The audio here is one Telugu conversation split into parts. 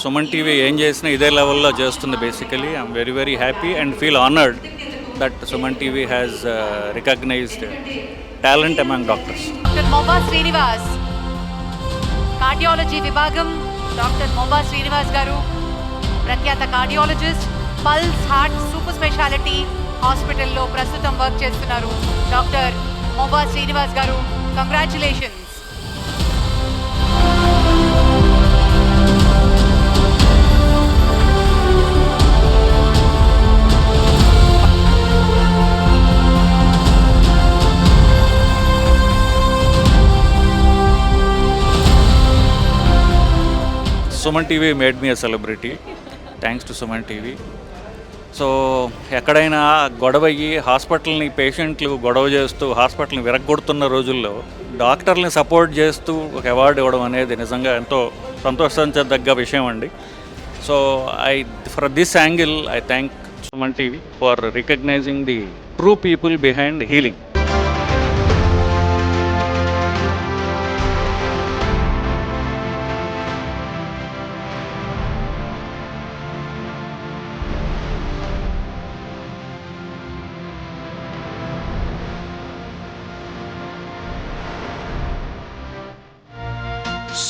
సుమన్ టీవీ ఏం చేసినా ఇదే లెవెల్లో చేస్తుంది. Basically I'm very very happy and feel honoured that Suman TV has recognised talent among doctors. Doctor Moba Srinivas, cardiology విభాగం డాక్టర్ మొబా శ్రీనివాస్ గారు ప్రఖ్యాత cardiologist, pulse heart super speciality హాస్పిటల్లో ప్రస్తుతం వర్క్ చేస్తున్నారు. Doctor Moba Srinivas garu, congratulations. Suman TV made me a celebrity. Thanks to Suman TV. So ఎక్కడైనా గొడవ అయ్యి హాస్పిటల్ని పేషెంట్లు గొడవ చేస్తూ హాస్పిటల్ని విరగొడుతున్న రోజుల్లో డాక్టర్ని సపోర్ట్ చేస్తూ ఒక అవార్డు ఇవ్వడం అనేది నిజంగా ఎంతో సంతోషించదగ్గ విషయం అండి. So for this angle I thank Suman TV for recognizing the true people behind healing.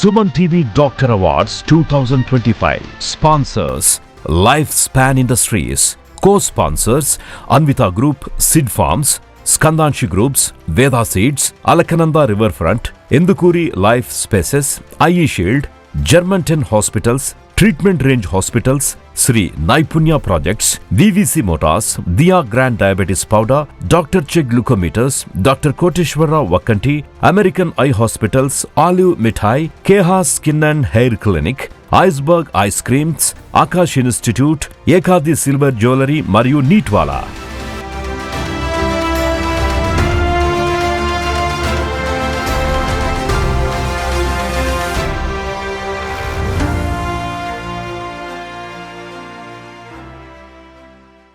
Suman TV Doctor Awards 2025. Sponsors Lifespan Industries. Co-sponsors Anvita Group, Sid Farms, Skandanshi Groups, Veda Seeds, Alakananda Riverfront, Endukuri Life Spaces, IE Shield, Germantown Hospitals, Treatment Range Hospitals, Sri Naipunya Projects, VVC Motors, Dia Grand Diabetes Powder, Dr. Chek Glucometers, Dr. Koteshwara Vakanti, American Eye Hospitals, Olive Mithai, Keha Skin and Hair Clinic, Iceberg Ice Creams, Akash Institute, Ekadi Silver Jewelry మరియు నీట్వాలా.